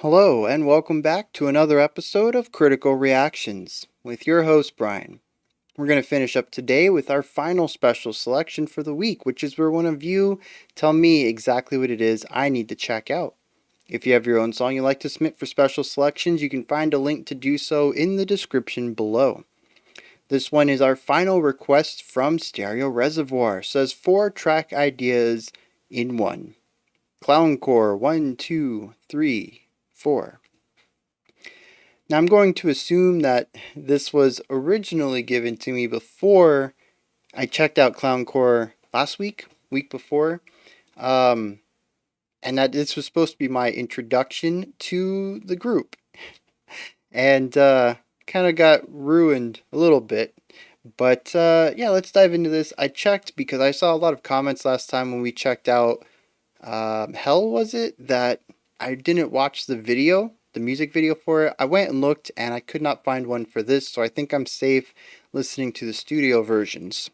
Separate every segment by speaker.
Speaker 1: Hello, and welcome back to another episode of Critical Reactions with your host, Bryan. We're going to finish up today with our final special selection for the week, which is where one of you tell me exactly what it is I need to check out. If you have your own song you'd like to submit for special selections, you can find a link to do so in the description below. This one is our final request from Stereo Reservoir. It says 4 track ideas in one. Clowncore 1, 2, 3, 4. Now I'm going to assume that this was originally given to me before I checked out Clowncore last week before, and that this was supposed to be my introduction to the group, and kind of got ruined a little bit. But yeah, let's dive into this. I checked because I saw a lot of comments last time when we checked out Hell, was it? That I didn't watch the video, the music video for it. I went and looked and I could not find one for this, so I think I'm safe listening to the studio versions.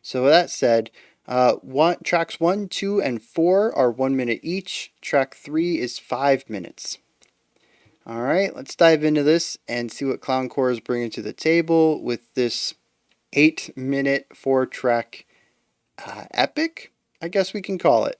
Speaker 1: So with that said, tracks 1, 2, and 4 are 1 minute each. Track 3 is 5 minutes. Alright, let's dive into this and see what Clowncore is bringing to the table with this 8-minute 4-track epic, I guess we can call it.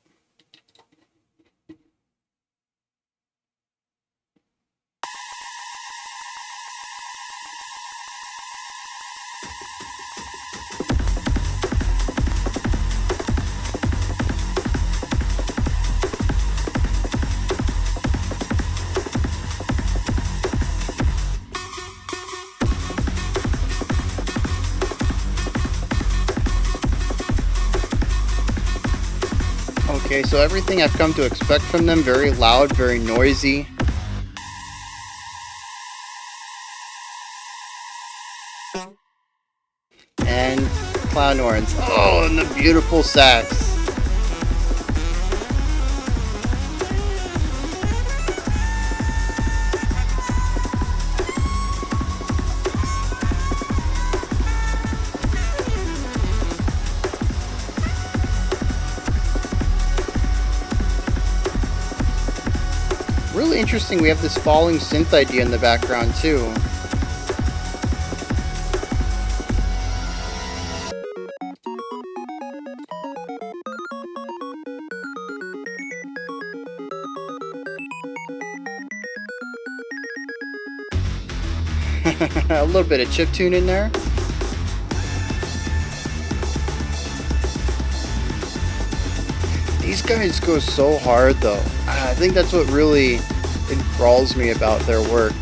Speaker 1: Okay, so everything I've come to expect from them, very loud, very noisy. And clown horns. Oh, and the beautiful sax. Really interesting, we have this falling synth idea in the background too. A little bit of chiptune in there. These guys go so hard though. I think that's what really enthralls me about their work.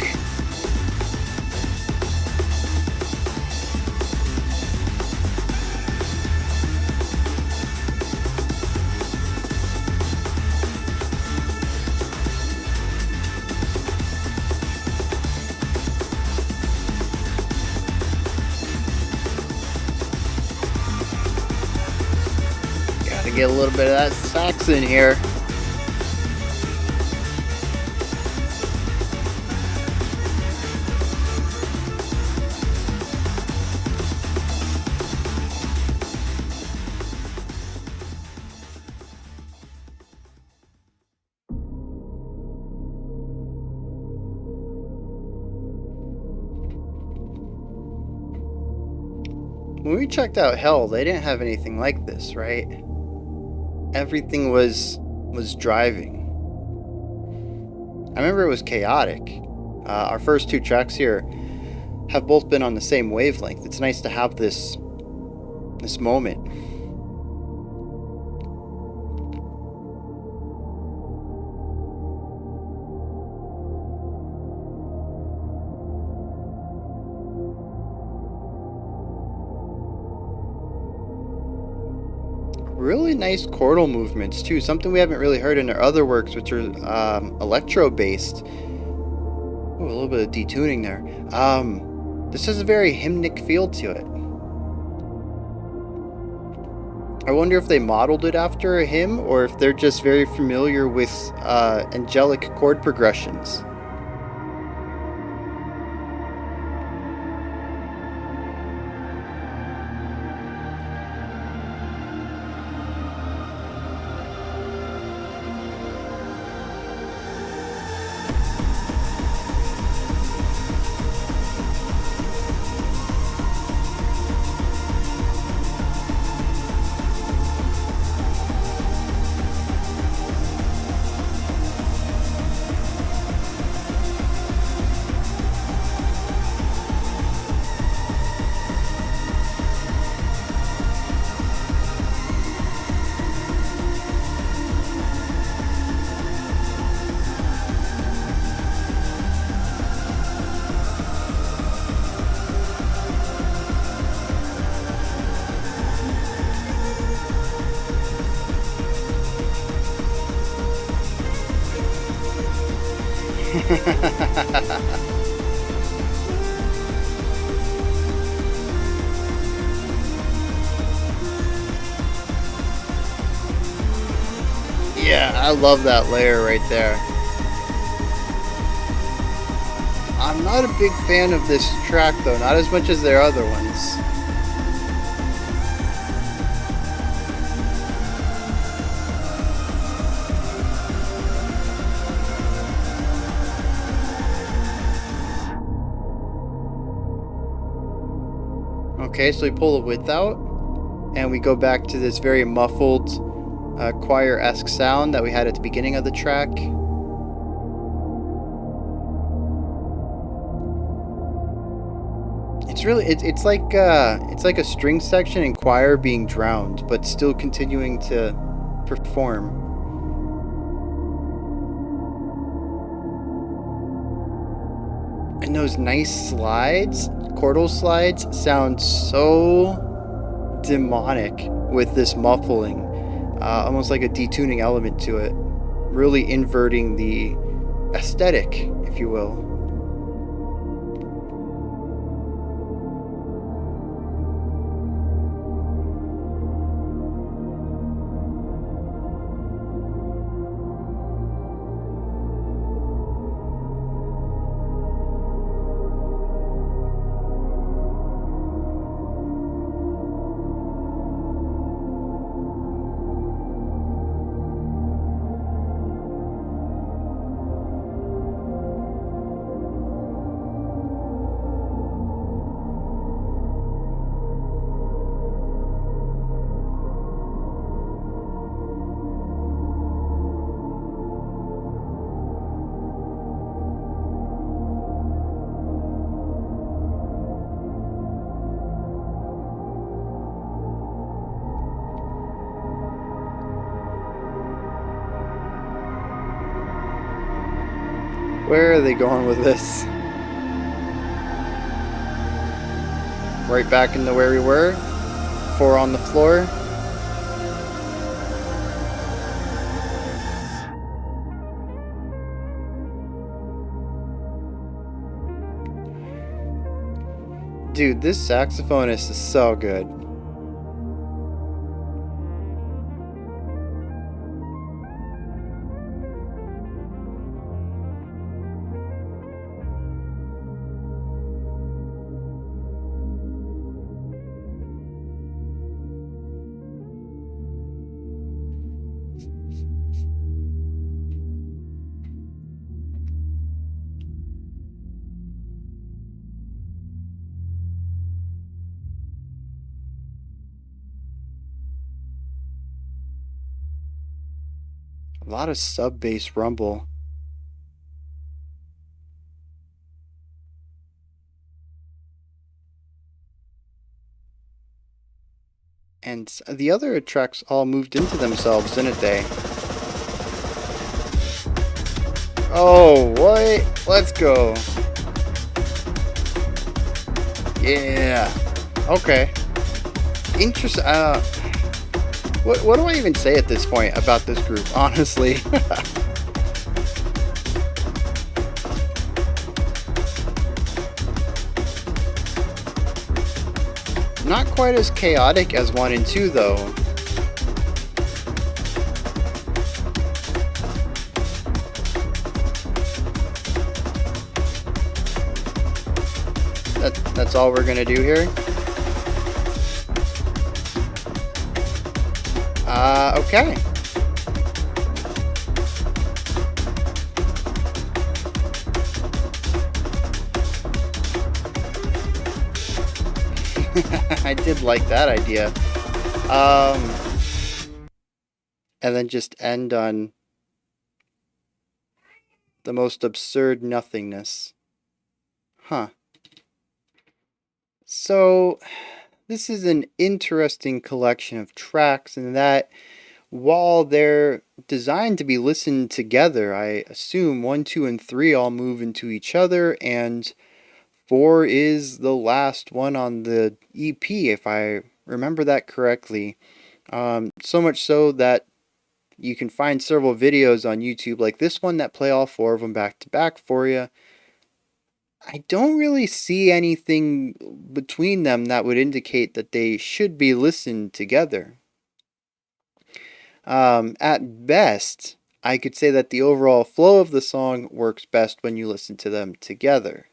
Speaker 1: Gotta get a little bit of that sax in here. When we checked out Hell, they didn't have anything like this, right? Everything was driving. I remember it was chaotic. Our first 2 tracks here have both been on the same wavelength. It's nice to have this moment. Really nice chordal movements too, something we haven't really heard in their other works, which are electro based. Ooh, a little bit of detuning there. This has a very hymnic feel to it. I wonder if they modeled it after a hymn or if they're just very familiar with angelic chord progressions. Yeah, I love that layer right there. I'm not a big fan of this track though, not as much as their other ones. Okay, so we pull the width out, and we go back to this very muffled, choir-esque sound that we had at the beginning of the track. It's really it's like a string section in choir being drowned, but still continuing to perform. And those nice slides, chordal slides, sound so demonic with this muffling, almost like a detuning element to it, really inverting the aesthetic, if you will. Where are they going with this? Right back into where we were? 4 on the floor? Dude, this saxophonist is so good. A lot of sub bass rumble. And the other tracks all moved into themselves, didn't they? Oh, what? Let's go. Yeah. Okay. Interesting. What do I even say at this point about this group, honestly? Not quite as chaotic as 1 and 2, though. That's all we're gonna do here? Okay. I did like that idea. And then just end on the most absurd nothingness. Huh. So, this is an interesting collection of tracks in that while they're designed to be listened together, I assume 1, 2, and 3 all move into each other, and 4 is the last one on the EP, if I remember that correctly. So much so that You can find several videos on YouTube like this one that play all four of them back to back for you. I don't really see anything between them that would indicate that they should be listened together. At best, I could say that the overall flow of the song works best when you listen to them together.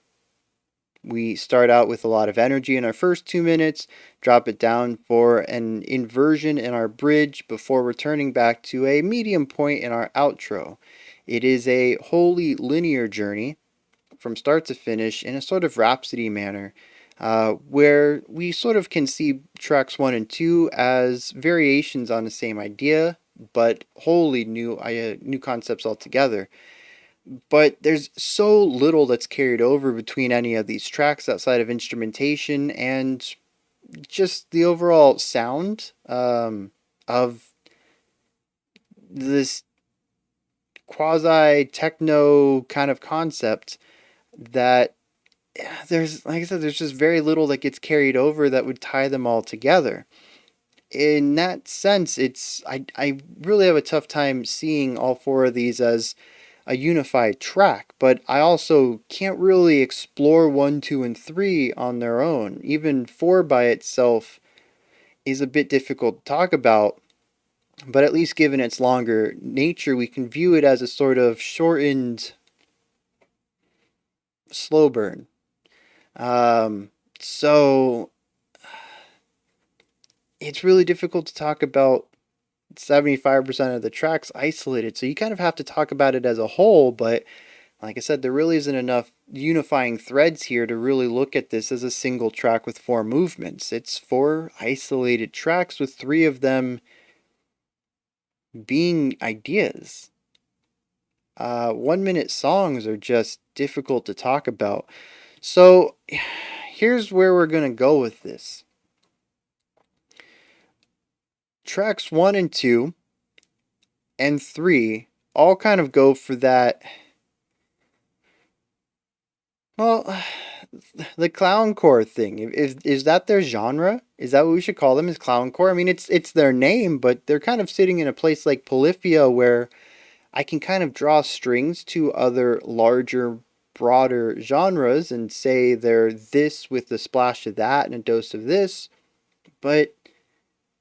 Speaker 1: We start out with a lot of energy in our first 2 minutes, drop it down for an inversion in our bridge before returning back to a medium point in our outro. It is a wholly linear journey from start to finish in a sort of rhapsody manner, where we sort of can see tracks 1 and 2 as variations on the same idea, but wholly new concepts altogether. But there's so little that's carried over between any of these tracks outside of instrumentation and just the overall sound of this quasi techno kind of concept that there's, like I said, there's just very little that gets carried over that would tie them all together. In that sense, I really have a tough time seeing all four of these as a unified track, but I also can't really explore 1, 2, and 3 on their own. Even 4 by itself is a bit difficult to talk about, but at least given its longer nature, we can view it as a sort of shortened slow burn. So it's really difficult to talk about 75% of the tracks isolated. So you kind of have to talk about it as a whole, but like I said, there really isn't enough unifying threads here to really look at this as a single track with 4 movements. It's 4 isolated tracks with 3 of them being ideas. 1 minute songs are just difficult to talk about. So here's where we're going to go with this. Tracks 1 and 2 and 3 all kind of go for that. Well, the clowncore thing. Is that their genre? Is that what we should call them? Is clowncore? I mean, it's their name, but they're kind of sitting in a place like Polyphia where I can kind of draw strings to other larger, broader genres and say they're this with a splash of that and a dose of this, but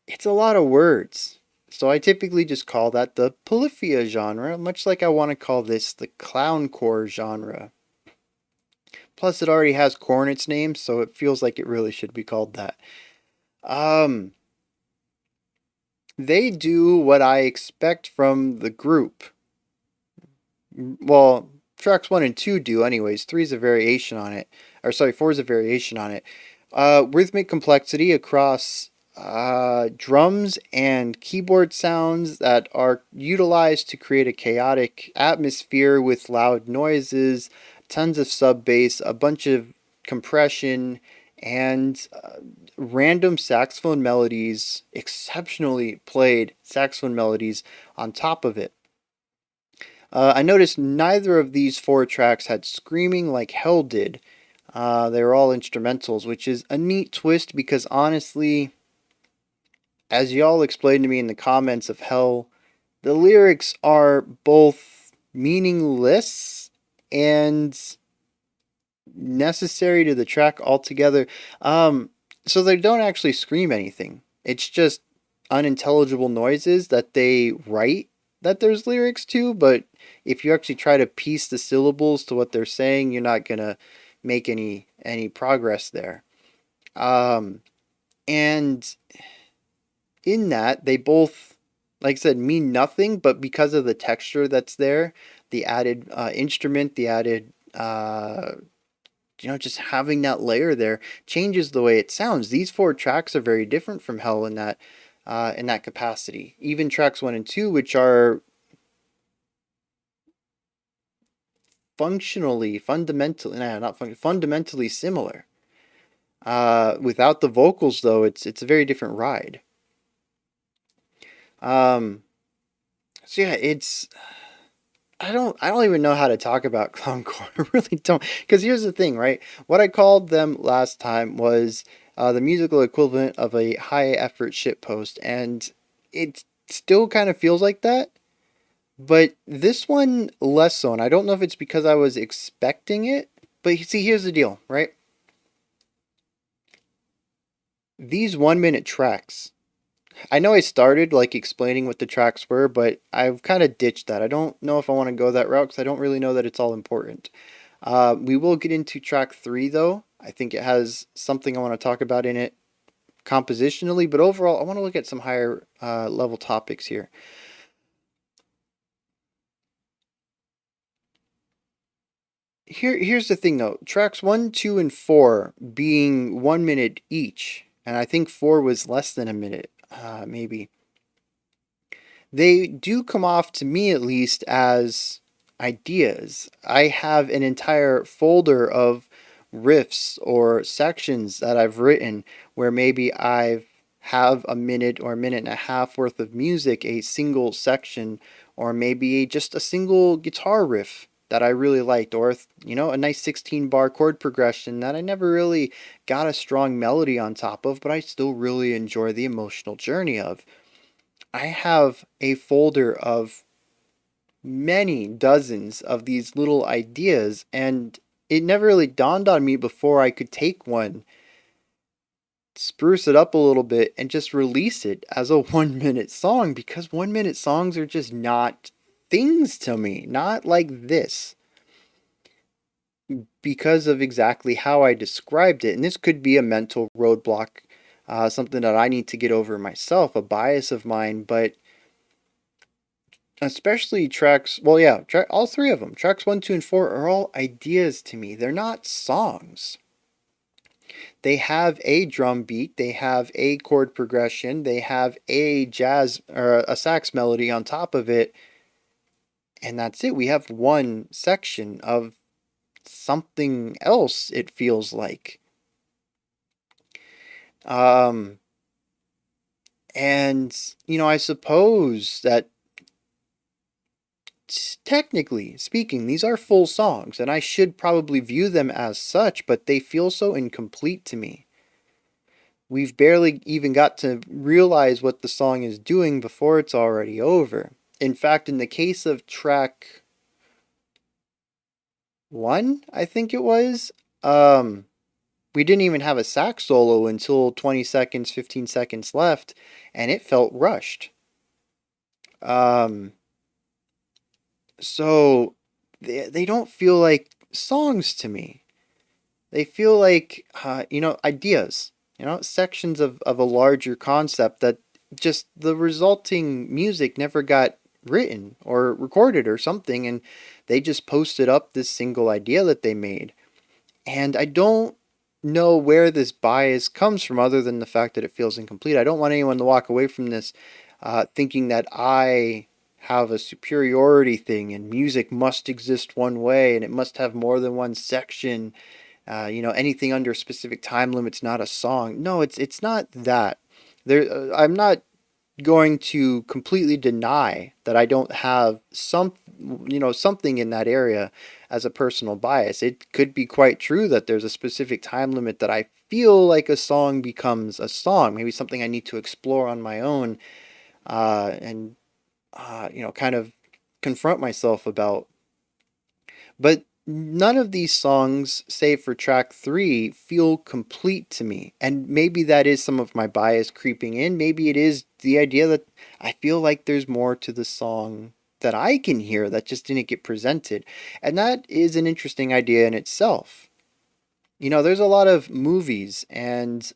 Speaker 1: it's a lot of words. So I typically just call that the Polyphia genre, much like I want to call this the clowncore genre. Plus, it already has core in its name, so it feels like it really should be called that. They do what I expect from the group. Well, tracks 1 and 2 do anyways. 3 is a variation on it. Or sorry, 4 is a variation on it. Rhythmic complexity across drums and keyboard sounds that are utilized to create a chaotic atmosphere with loud noises, tons of sub bass, a bunch of compression, and random saxophone melodies, exceptionally played saxophone melodies on top of it. I noticed neither of these 4 tracks had screaming like Hell did. They were all instrumentals, which is a neat twist because honestly, as y'all explained to me in the comments of Hell, the lyrics are both meaningless and necessary to the track altogether. So they don't actually scream anything. It's just unintelligible noises that they write that there's lyrics to, but if you actually try to piece the syllables to what they're saying, you're not gonna make any progress there. And in that, they both, like I said, mean nothing, but because of the texture that's there, the added instrument, the added just having that layer there changes the way it sounds. These 4 tracks are very different from Hell in that capacity. Even tracks 1 and 2, which are fundamentally similar. Without the vocals, though, it's a very different ride. So yeah, it's I don't even know how to talk about clowncore. I really don't. Because here's the thing, right? What I called them last time was the musical equivalent of a high effort shitpost, and it still kind of feels like that. But this one less so, and I don't know if it's because I was expecting it. But see, here's the deal, right? These 1 minute tracks, I know I started like explaining what the tracks were, but I've kind of ditched that. I don't know if I want to go that route because I don't really know that it's all important. We will get into track three though. I think it has something I want to talk about in it compositionally, but overall, I want to look at some higher level topics here. Here's the thing though. Tracks one, two, and four being 1 minute each, and I think four was less than a minute, maybe. They do come off to me at least as ideas. I have an entire folder of riffs or sections that I've written where maybe I have a minute or a minute and a half worth of music, a single section, or maybe just a single guitar riff that I really liked, or a nice 16 bar chord progression that I never really got a strong melody on top of, but I still really enjoy the emotional journey of. I have a folder of many dozens of these little ideas, and it never really dawned on me before I could take one, spruce it up a little bit, and just release it as a 1 minute song because 1 minute songs are just not things to me, not like this. Because of exactly how I described it. And this could be a mental roadblock, something that I need to get over myself, a bias of mine, but especially tracks, well, yeah, all three of them, tracks one, two, and four, are all ideas to me. They're not songs. They have a drum beat, they have a chord progression, they have a jazz or a sax melody on top of it, and that's it. We have one section of something else, it feels like. Um, and, I suppose that technically speaking, these are full songs, and I should probably view them as such, but they feel so incomplete to me. We've barely even got to realize what the song is doing before it's already over. In fact, in the case of track one, I think it was, um, we didn't even have a sax solo until 20 seconds, 15 seconds left, and it felt rushed. Um, so they don't feel like songs to me. They feel like, ideas, sections of a larger concept that just the resulting music never got written or recorded or something, and they just posted up this single idea that they made. And I don't know where this bias comes from other than the fact that it feels incomplete. I don't want anyone to walk away from this thinking that I have a superiority thing and music must exist one way and it must have more than one section. Anything under a specific time limit's not a song. No, it's not that. I'm not going to completely deny that I don't have something in that area as a personal bias. It could be quite true that there's a specific time limit that I feel like a song becomes a song, maybe something I need to explore on my own, and kind of confront myself about. But none of these songs, save for track three, feel complete to me. And maybe that is some of my bias creeping in. Maybe it is the idea that I feel like there's more to the song that I can hear that just didn't get presented. And that is an interesting idea in itself. There's a lot of movies and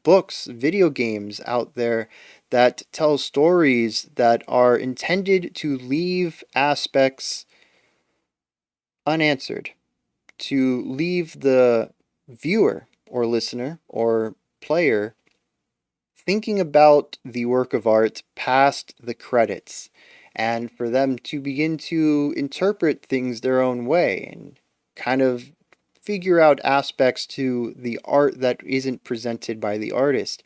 Speaker 1: books, video games out there that tell stories that are intended to leave aspects unanswered, to leave the viewer or listener or player thinking about the work of art past the credits, and for them to begin to interpret things their own way and kind of figure out aspects to the art that isn't presented by the artist.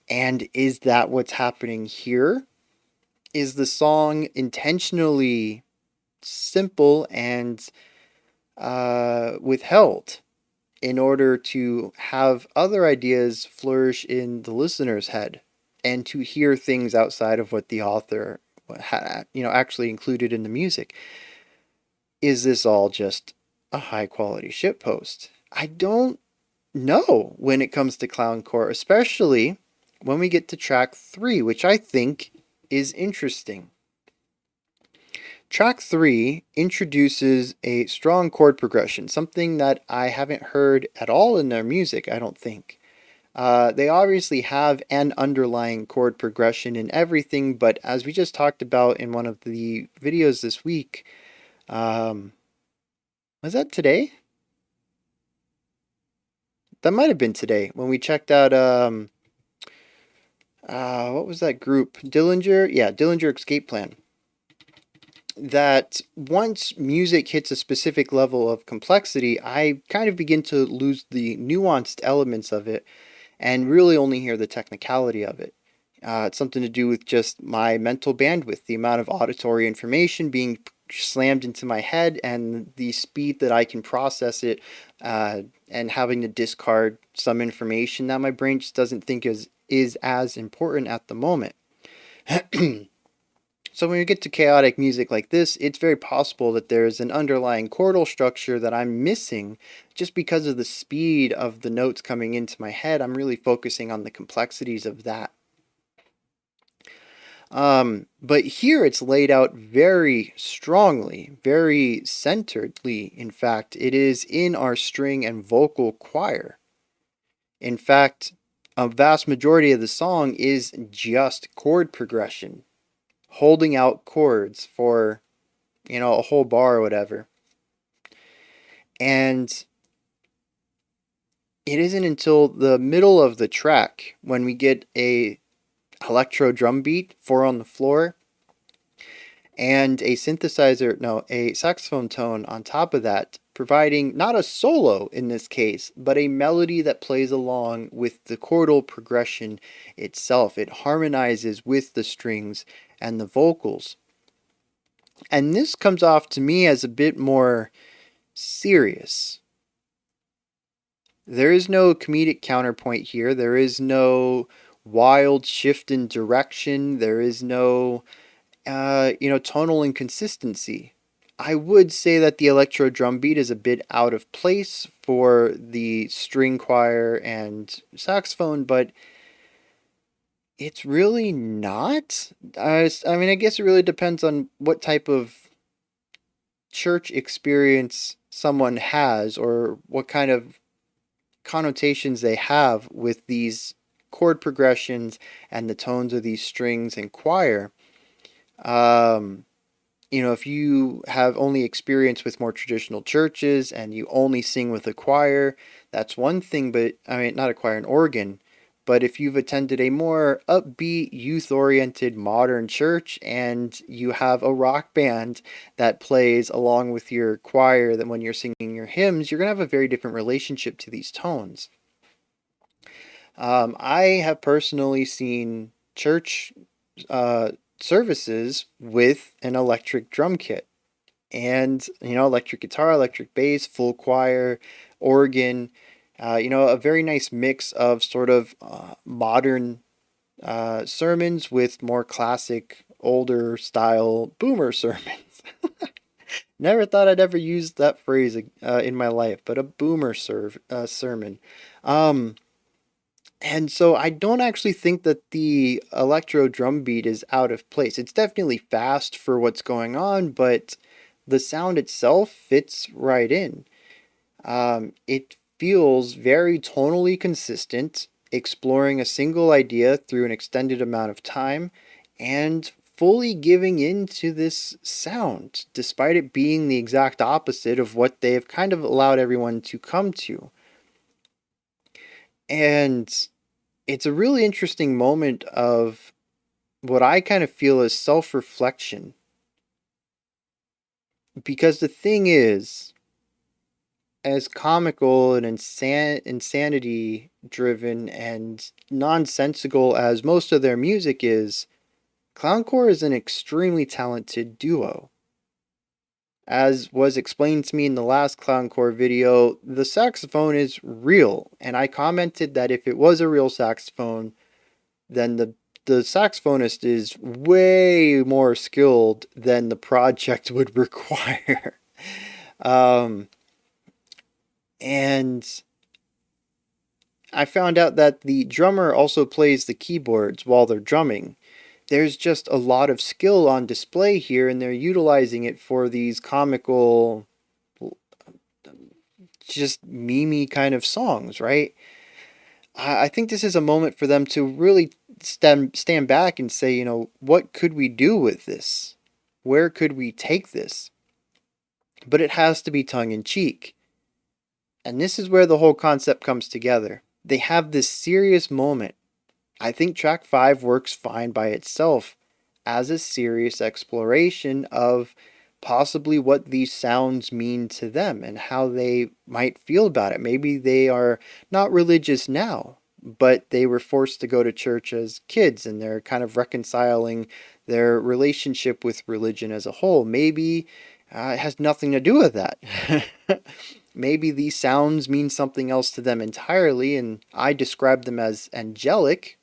Speaker 1: And is that what's happening here? Is the song intentionally simple and withheld in order to have other ideas flourish in the listener's head and to hear things outside of what the author actually included in the music. Is this all just a high quality shitpost? I don't know when it comes to clowncore, especially when we get to track 3, which I think is interesting. Track 3 introduces a strong chord progression, something that I haven't heard at all in their music, I don't think. They obviously have an underlying chord progression in everything, but as we just talked about in one of the videos this week, um, was that today? That might have been today when we checked out, what was that group? Dillinger? Yeah, Dillinger Escape Plan. That once music hits a specific level of complexity, I kind of begin to lose the nuanced elements of it and really only hear the technicality of it. It's something to do with just my mental bandwidth, the amount of auditory information being slammed into my head, and the speed that I can process it, and having to discard some information that my brain just doesn't think is as important at the moment. So when we get to chaotic music like this, it's very possible that there's an underlying chordal structure that I'm missing just because of the speed of the notes coming into my head. I'm really focusing on the complexities of that. But here it's laid out very strongly, very centeredly. In fact, it is in our string and vocal choir. In fact, a vast majority of the song is just chord progression, holding out chords for, a whole bar or whatever. And it isn't until the middle of the track when we get a electro drum beat, 4 on the floor, and a saxophone tone on top of that, providing not a solo in this case, but a melody that plays along with the chordal progression itself. It harmonizes with the strings and the vocals. And this comes off to me as a bit more serious. There is no comedic counterpoint here. There is no wild shift in direction. There is no, tonal inconsistency. I would say that the electro drum beat is a bit out of place for the string choir and saxophone, but it's really not. I guess it really depends on what type of church experience someone has or what kind of connotations they have with these chord progressions and the tones of these strings and choir. Um, if you have only experience with more traditional churches and you only sing with a choir, that's one thing, but not a choir, an organ. But if you've attended a more upbeat, youth oriented, modern church and you have a rock band that plays along with your choir, that when you're singing your hymns, you're going to have a very different relationship to these tones. I have personally seen church services with an electric drum kit and, electric guitar, electric bass, full choir, organ, a very nice mix of sort of modern sermons with more classic, older style boomer sermons. Never thought I'd ever use that phrase in my life, but a boomer sermon. Um, and so I don't actually think that the electro drum beat is out of place. It's definitely fast for what's going on, but the sound itself fits right in. It feels very tonally consistent, exploring a single idea through an extended amount of time, and fully giving in to this sound, despite it being the exact opposite of what they've kind of allowed everyone to come to. And it's a really interesting moment of what I kind of feel is self reflection. Because the thing is, as comical and insanity driven and nonsensical as most of their music is, Clowncore is an extremely talented duo. As was explained to me in the last Clowncore video, the saxophone is real, and I commented that if it was a real saxophone, then the the saxophonist is way more skilled than the project would require. um, and I found out that the drummer also plays the keyboards while they're drumming. There's just a lot of skill on display here, and they're utilizing it for these comical, just memey kind of songs, right? I think this is a moment for them to really stand back and say, what could we do with this? Where could we take this? But it has to be tongue in cheek. And this is where the whole concept comes together. They have this serious moment. I think track 5 works fine by itself as a serious exploration of possibly what these sounds mean to them and how they might feel about it. Maybe they are not religious now, but they were forced to go to church as kids and they're kind of reconciling their relationship with religion as a whole. Maybe it has nothing to do with that. Maybe these sounds mean something else to them entirely, and I describe them as angelic,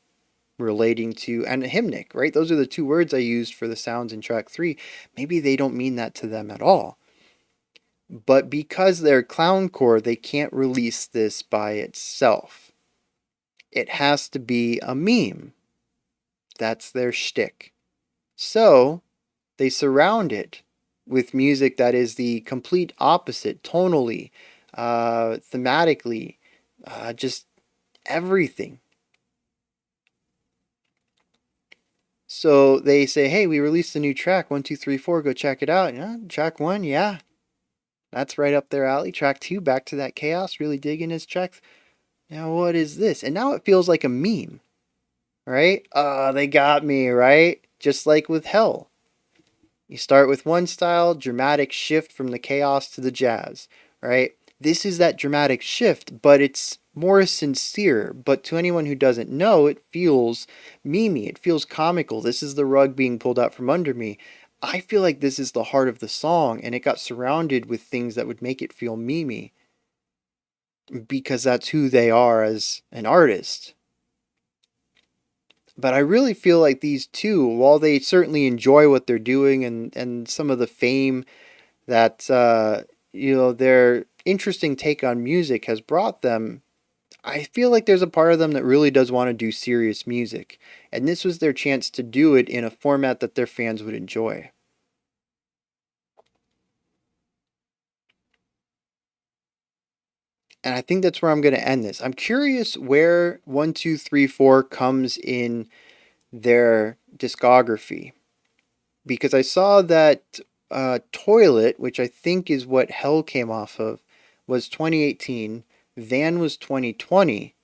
Speaker 1: relating to, and hymnic, right? Those are the two words I used for the sounds in track 3. Maybe they don't mean that to them at all. But because they're clowncore, they can't release this by itself. It has to be a meme. That's their shtick. So they surround it with music that is the complete opposite, tonally, thematically, just everything. So they say, hey, we released a new track, 1, 2, 3, 4, go check it out. Yeah, track 1, yeah, that's right up their alley. Track 2, back to that chaos, really digging his tracks. Now what is this? And now it feels like a meme, right? They got me, right? Just like with Hell. You start with one style, dramatic shift from the chaos to the jazz, right? This is that dramatic shift, but it's more sincere. But to anyone who doesn't know, it feels memey. It feels comical. This is the rug being pulled out from under me. I feel like this is the heart of the song, and it got surrounded with things that would make it feel memey because that's who they are as an artist. But I really feel like these two, while they certainly enjoy what they're doing and some of the fame that their interesting take on music has brought them, I feel like there's a part of them that really does want to do serious music, and this was their chance to do it in a format that their fans would enjoy. And I think that's where I'm going to end this. I'm curious where 1, 2, 3, 4 comes in their discography, because I saw that Toilet, which I think is what Hell came off of, was 2018. Van was 2020.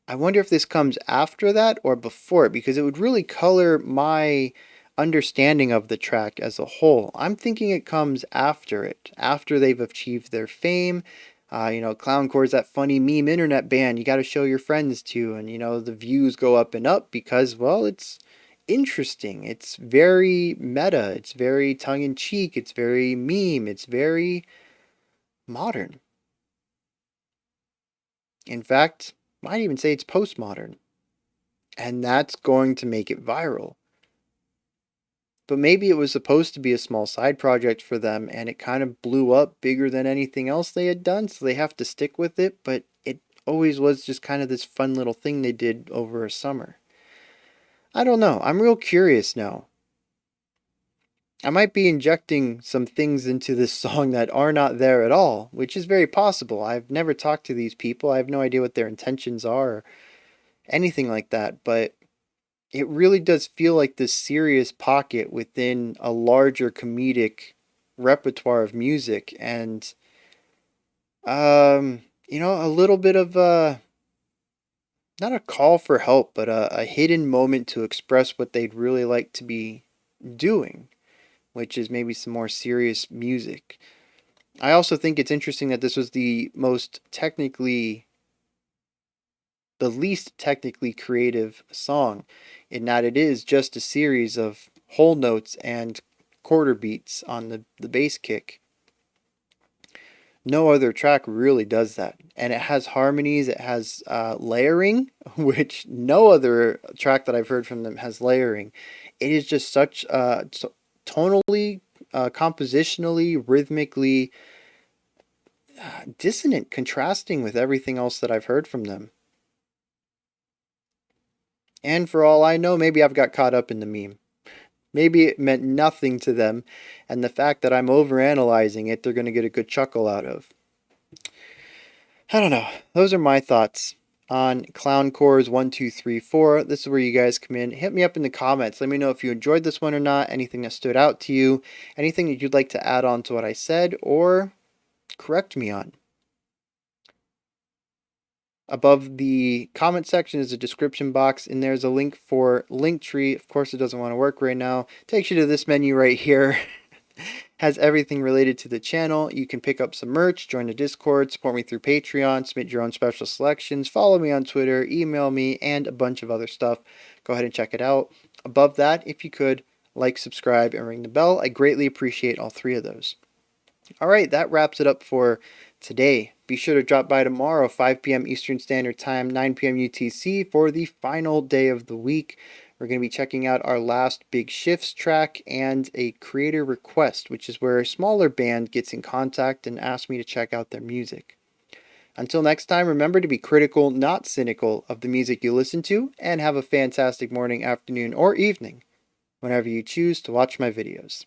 Speaker 1: I wonder if this comes after that or before it, because it would really color my understanding of the track as a whole. I'm thinking it comes after it, after they've achieved their fame. Clowncore is that funny meme internet band you got to show your friends to, and the views go up and up because, well, it's interesting. It's very meta. It's very tongue in cheek. It's very meme. It's very modern. In fact, might even say it's postmodern. And that's going to make it viral. But maybe it was supposed to be a small side project for them and it kind of blew up bigger than anything else they had done, so they have to stick with it, but it always was just kind of this fun little thing they did over a summer. I don't know. I'm real curious now. I might be injecting some things into this song that are not there at all, which is very possible. I've never talked to these people. I have no idea what their intentions are or anything like that, but it really does feel like this serious pocket within a larger comedic repertoire of music, and a little bit of not a call for help, but a hidden moment to express what they'd really like to be doing, which is maybe some more serious music. I also think it's interesting that this was the least technically creative song, in that it is just a series of whole notes and quarter beats on the bass kick. No other track really does that. And it has harmonies, it has layering, which no other track that I've heard from them has layering. It is just such tonally, compositionally, rhythmically dissonant, contrasting with everything else that I've heard from them. And for all I know, maybe I've got caught up in the meme. Maybe it meant nothing to them, and the fact that I'm overanalyzing it, they're going to get a good chuckle out of. I don't know. Those are my thoughts on Clown Cores 1, 2, 3, 4. This is where you guys come in. Hit me up in the comments. Let me know if you enjoyed this one or not, anything that stood out to you, anything that you'd like to add on to what I said, or correct me on. Above the comment section is a description box, and there's a link for Linktree. Of course, it doesn't want to work right now. Takes you to this menu right here. Has everything related to the channel. You can pick up some merch, join the Discord, support me through Patreon, submit your own special selections, follow me on Twitter, email me, and a bunch of other stuff. Go ahead and check it out. Above that, if you could, like, subscribe, and ring the bell. I greatly appreciate all three of those. All right, that wraps it up for today. Be sure to drop by tomorrow, 5 p.m. Eastern Standard Time, 9 p.m. UTC, for the final day of the week. We're going to be checking out our last Big Shifts track and a creator request, which is where a smaller band gets in contact and asks me to check out their music. Until next time, remember to be critical, not cynical, of the music you listen to, and have a fantastic morning, afternoon, or evening whenever you choose to watch my videos.